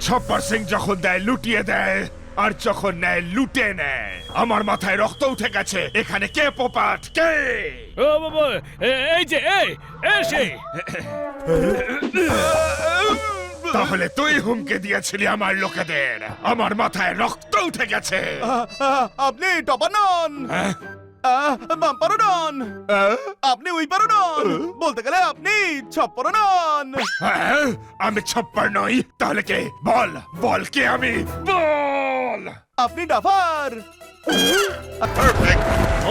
ছপ্পর সিং যখন দেয় লুটিয়ে দেয়, আর যখন নেয় লুটে নেয়। আমার মাথায় রক্ত উঠে গেছে। এখানে কে পোপাট, কে? এই যে সে। তাহলে তুই হুমকে দিয়েছিলি আমার লোকেদের। আমার মাথায় রক্ত উঠে গেছে। আপনি টপার নন, বাম্পারও নন, আপনি উইপারও নন, বলতে গেলে আপনি ছপ্পরও নন। হ্যাঁ, আমি ছপ্পর নই। তাহলে কে? বল বল, কে আমি? বল। আপনি ডাফার।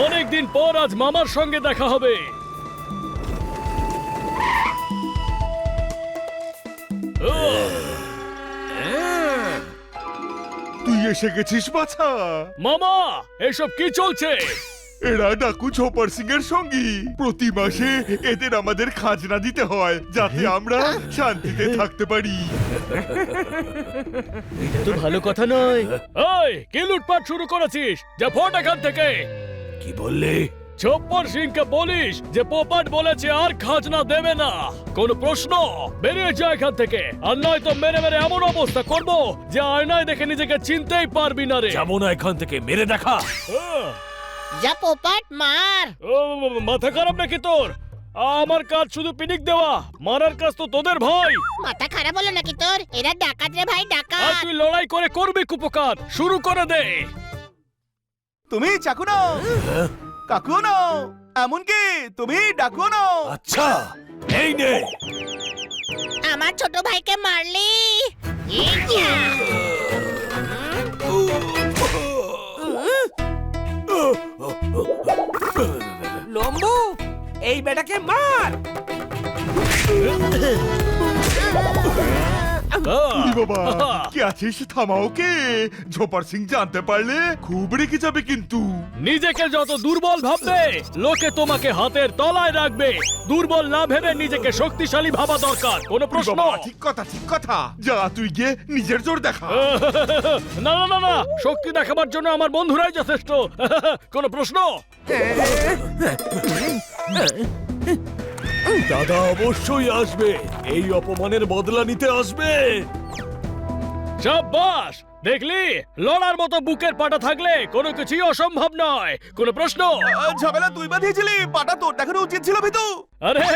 অনেকদিন পর আজ মামার সঙ্গে দেখা হবে। তুই এসে গেছিস বাছা। মামা, এসব কি চলছে? এরা ডাকু ছপ্পর সিং এর সঙ্গী। প্রতি মাসে এদের আমাদের খাজনা দিতে হয়, যাতে আমরা শান্তিতে থাকতে পারি। এটা তো ভালো কথা নয়। এই, কি লুটপাট শুরু করেছিস? যা ফট এখান থেকে। কি বললি? ছপ্পর সিংকে বলিস যে পোপাট বলেছে আর খাজনা দেবে না। কোন প্রশ্ন? বেরিয়ে যা এখান থেকে, আর নয় তো মেরে মেরে এমন অবস্থা করব যে আয়নায় দেখে নিজেকে চিনতেই পারবি না রে। যাবো না এখান থেকে, মেরে দেখা। যা পোপাট মার। ও, মাথা খারাপ নাকি তোর? আমার কাজ শুধু পিনিক দেওয়া, মারার কাজ তো তোদের ভাই। মাথা খারাপ হলো নাকি তোর? এরা ডাকাত রে ভাই, আর ডাকাত। তুই লড়াই করে করবি কুপকার। শুরু করে দে। তুমি চাকু নাও, কাকুও নাও, এমনকি তুমি ডাকুও নাও। আচ্ছা, এই নে। আমার ছোট ভাইকে মারলি। ইয়া! লম্বু, এই বেটাকে মার। উরি বাবা, কে আছিস? থামাও কে? ঝোপার সিং জানতে পারলে খুব রেগে যাবে কিন্তু। নিজেকে যত দুর্বল ভাববে, লোকে তোমাকে হাতের তলায় রাখবে। দুর্বল না ভেবে নিজেকে শক্তিশালী ভাবা দরকার। কোনো উরি প্রশ্ন? বাবা, ঠিক কথা ঠিক কথা। যা তুই গিয়ে নিজের জোর দেখা। না না না না, শক্তি দেখাবার জন্য আমার বন্ধুরাই যথেষ্ট। কোনো প্রশ্ন? দাদা অবশ্যই আসবে, এই অপমানের বদলা নিতে আসবে। শাবাশ! দেখলি, লড়ার মতো বুকের পাটা থাকলে কোনো কিছুই অসম্ভব নয়। কোনো প্রশ্ন? ঝামেলা তুই বাঁধিয়েছিলি, পাটা তোর দেখানো উচিত ছিল ভিতু। আরে,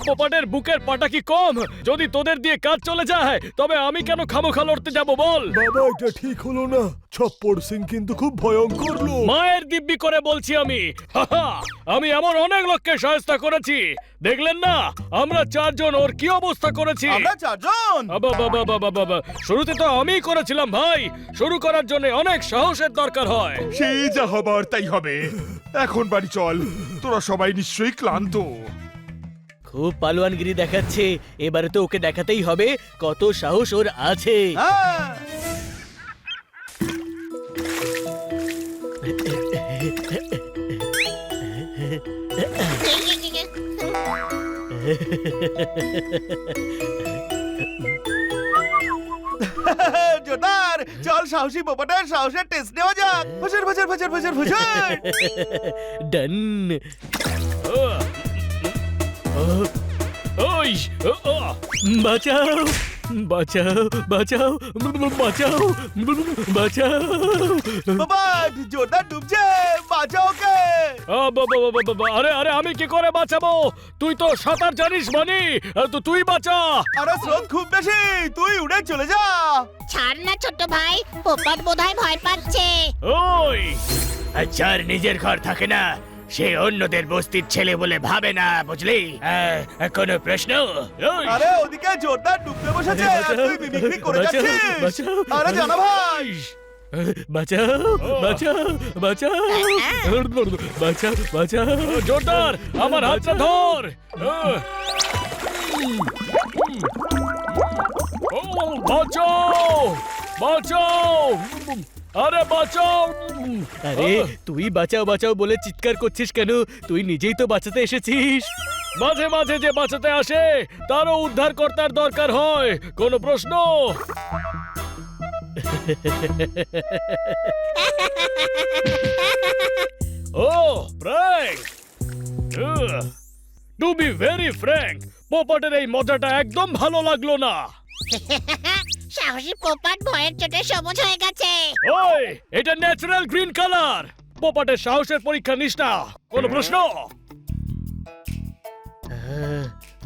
পোপাটের বুকের পাটা কি কম? যদি তোদের দিয়ে কাজ চলে যায়, তবে আমি কেন খামোখা লড়তে যাব বল? বাবা, এটা ঠিক হলো না। ছপ্পর সিং কিন্তু খুব ভয়ঙ্কর লোক। মায়ের দিব্যি করে বলছি আমি। হাহা, আমি এমন অনেক লোককে সহায়তা করেছি। দেখলেন না আমরা চারজন ওর কি অবস্থা করেছি? আমরা চারজন। বাবা, শুরুতে তো আমিই করেছিলাম ভাই। শুরু করার জন্য অনেক সাহসের দরকার হয়। সেই যা হবার তাই হবে। এখন বাড়ি চল, তোরা সবাই নিশ্চয়ই ক্লান্ত। খুব পালোয়ানগিরি দেখাচ্ছে। এবারে তো ওকে দেখাতেই হবে কত সাহস ওর আছে। হ্যাঁ। জোরদার, চল সাহসী পোপাটের সাহসের টেস্ট নেওয়া যাক। ফসর ফসর ফসর ফসর ফসর। ডান। ওই, বাঁচাও বাঁচাও বাঁচাও বাঁচাও বাঁচাও। পোপাট, জোরদার ডুবছে, বাঁচাও ওকে। আরে আরে, আমি কি করে বাঁচাবো? তুই তো সাঁতার জানিস মানি, তো তুই বাঁচা। আরে স্রোত খুব বেশি, তুই উড়ে চলে যা। ছাড় না ছোট ভাই, পোপাট বোধহয় ভয় পাচ্ছে। ওই, যার নিজের ঘর থাকে না, সে অন্যদের বস্তির ছেলে বলে ভাবে না, বুঝলি? কোনো প্রশ্ন? ওই, আরে ওদিকে জোরদার ডুবতে বসেছে, আর তুই মিমিক্রি করে বাঁচাও, যাচ্ছিস। বাঁচাও। আরে জানা ভাই। বাঁচাও বাঁচাও বাঁচাও বাঁচাও বাঁচাও। জোরদার আমার হাতটা ধর। বাঁচাও বাঁচাও, আরে বাঁচাও। আরে তুই বাঁচাও বাঁচাও বলে চিৎকার করছিস কেন? তুই নিজেই তো বাঁচাতে এসেছিস। মাঝে মাঝে যে বাঁচাতে আসে তারও উদ্ধারকর্তার দরকার হয়। কোনো প্রশ্ন? ও frank, to be very frank, পোপটের এই মজাটা একদম ভালো লাগলো না। সাহসী পোপাট ভয়ের চোটে সবুজ হয়ে গেছে। ওই, এটা ন্যাচারাল গ্রিন কালার। পোপটের সাহসের পরীক্ষা নিস না। কোনো প্রশ্ন?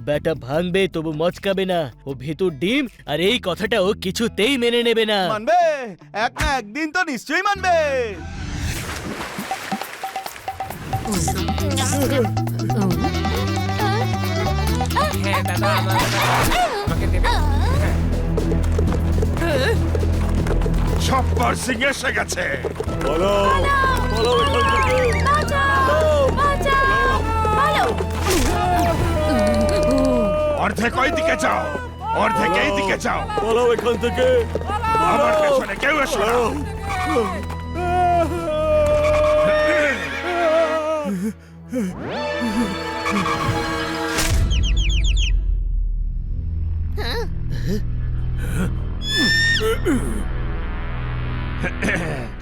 ব্যাটা ভাঙবে তবু মচকাবে না। ও ভেতর ডিম, আর এই কথাটা ও কিছুতেই মেনে নেবে না। মানবে, এক না একদিন তো নিশ্চয়ই মানবে। হ্যাঁ দাদা, আমাকে দেবে? ছপ্পর সিং এসে গেছে। পালাও, পালাও এখান থেকে। অর্ধেক ওই দিকে যাও, অর্ধেক এই দিকে যাও। পালাও এখান থেকে। আমার পেছনে কেউ এসো না।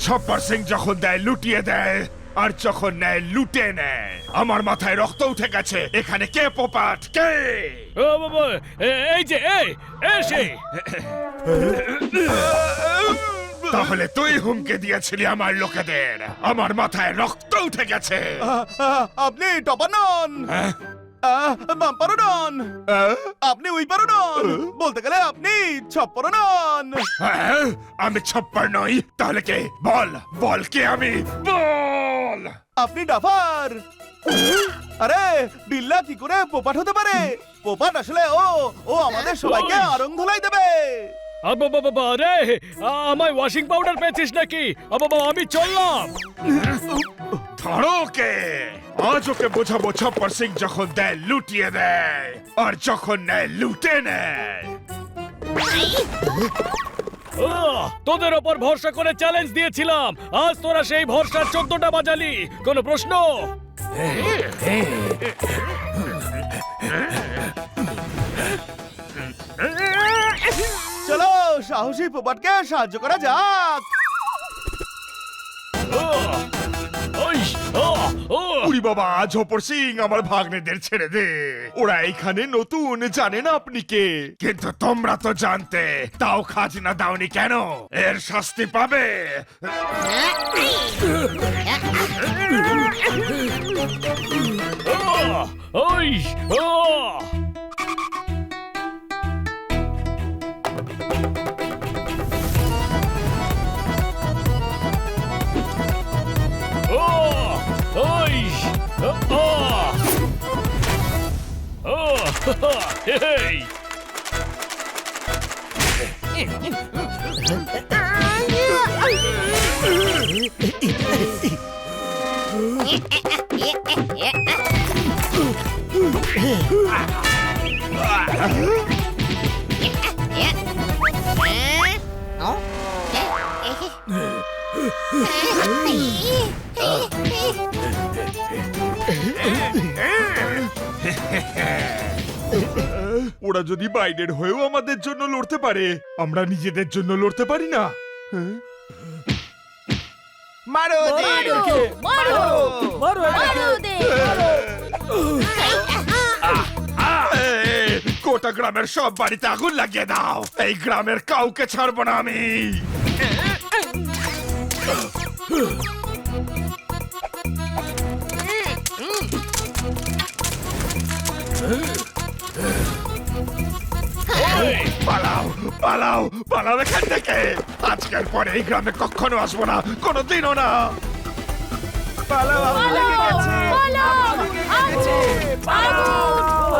ছপ্পর সিং যখন দেয় লুটিয়ে দেয়, আর যখন নেয় লুটে নেয়। আমার মাথায় রক্ত উঠে গেছে। এখানে কে পোপাট, কে? ও বাবা, এই যে এসে। তাহলে তুই হুমকে দিয়েছিলি আমার লোকেদের। আমার মাথায় রক্ত উঠে গেছে। আপনি টপার নন, হ্যাঁ? বাম্পারও নন, আপনি উইপারও নন, বলতে গেলে আপনি ছপ্পরও নন। হ্যাঁ? আমি ছপ্পর নই, তাহলে কে? বল, বল কে আমি, বল। আপনি ডাফার। আরে বিল্লা কি করে পোপাট হতে পারে? পোপাট আসলে ও আমাদের সবাইকে আরং ধুলাই দেবে। বাবা রে, আমায় ওয়াশিং পাউডার পেয়েছিস নাকি? বাবা, আমি চললাম। ধরো কে? আজ ওকে বোঝাবো ছপ্পর সিং যখন দেয় লুটিয়ে দেয়, আর যখন নেয় লুটে নেয়। তোদের ওপর ভরসা করে চ্যালেঞ্জ দিয়েছিলাম, আজ তোরা সেই ভরসার 14টা বাজালি। কোনো প্রশ্ন? চলো সাহসী পোপাটকে সাহায্য করা যাক। উরি বাবা, ঝোপর সিং আমার ভাগ্নেদের ছেড়ে দে। ওরা এখানে নতুন, জানে না আপনি কে। কিন্তু তোমরা তো জানতে, তাও খাজনা দাওনি কেন? এর শাস্তি পাবে। Hey! ওরা যদি বাইরের হয়েও আমাদের জন্য লড়তে পারে, আমরা নিজেদের জন্য লড়তে পারি না? মারো ওদের! মারো এটাকে। গোটা গ্রামের সব বাড়িতে আগুন লাগিয়ে দাও। এই গ্রামের কাউকে ছাড়বো না আমি। পালাও, পালাও, পালাও এখান থেকে। আজকের পরে এই গ্রামে কখনো আসবো না, কোনোদিনও না। পালাও, আগুন লেগে গেছে।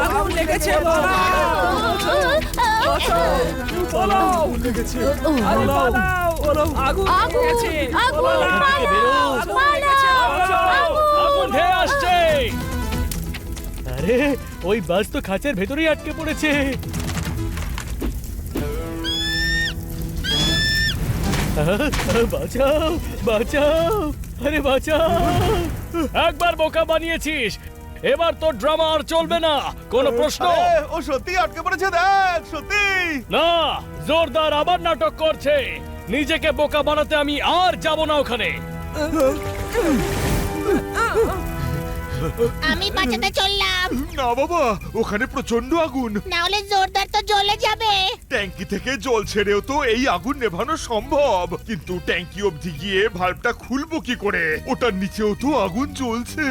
আগুন লেগেছে, পালাও। লেগেছে। আরে পালাও, আগুন লেগেছে। আগুন ধেয়ে আসছে। আরে, ওই বাস তো খাঁচার ভেতরেই আটকে পড়েছে। বাঁচাও, বাঁচাও, আরে বাঁচাও। একবার বোকা বানিয়েছিস, এবার তো ড্রামা আর চলবে না। কোনো প্রশ্ন? আরে, ও সত্যি আটকে পড়েছে, দেখ সত্যি। না, জোরদার আবার নাটক করছে। নিজেকে বোকা বানাতে আমি আর যাব না ওখানে। আমি বাঁচাতে চললাম, না বাবা, ওখানে প্রচন্ড আগুন। না হলে জোরদার তো জ্বলে যাবে। ট্যাঙ্কি থেকে জল ছেড়েও তো এই আগুন নেভানো সম্ভব, কিন্তু ট্যাঙ্কি অবধি গিয়ে ভাল্বটা খুলবো কি করে? ওটার নিচেও তো আগুন জ্বলছে।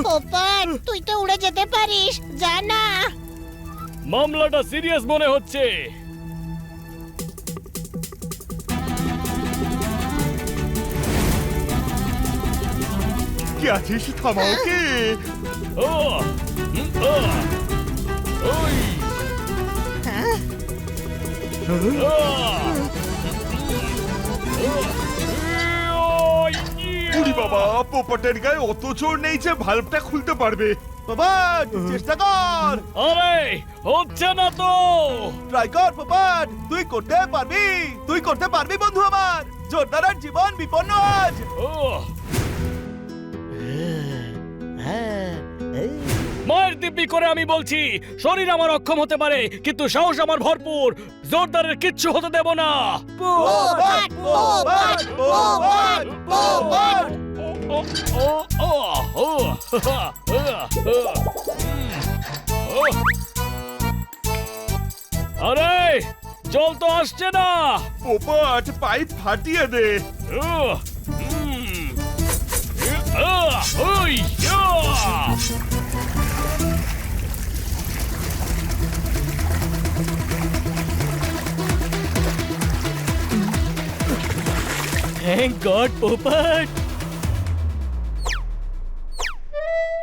পোপট, তুই তো উড়ে যেতে পারিস, যা না। মামলাটা সিরিয়াস মনে হচ্ছে। কি আছিস, থামাও কে? ও, ওই, উড়ি বাবা, পোপটের গায়ে অত জোর নেই যে ভাল্বটা খুলতে পারবে। পোপট চেষ্টা কর, আরে হচ্ছে না তো। ট্রাই কর পোপট, তুই করতে পারবি, তুই করতে পারবি বন্ধু আমার। জোরদারের জীবন বিপন্ন আজ। ও, মায়ের দিব্যি করে আমি বলছি, শরীর আমার অক্ষম হতে পারে কিন্তু সাহস আমার ভরপুর। জোরদারের কিচ্ছু হতে দেব না। পোপট, পোপট, পোপট, পোপট। ও, ও, ও, ও, হা, হা, হা, ও। আরে জল তো আসছে না। পোপট, পাইপ ফাটিয়ে দে। ও, হুম, ওই, ইয়া। Thank god Popat.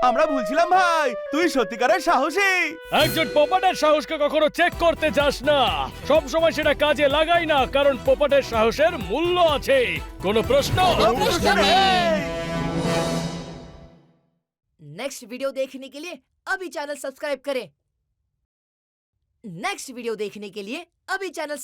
আমরা ভুলছিলাম ভাই, তুই সত্যিকারের সাহসী। একজন পোপটের সাহসকে কখনো চেক করতে যাস না, সব সময় সেটা কাজে লাগাই না, কারণ পোপটের সাহসের মূল্য আছে। কোনো প্রশ্ন? नेक्स्ट वीडियो देखने के लिए अभी चैनल सब्सक्राइब करें। नेक्स्ट वीडियो देखने के लिए अभी चैनल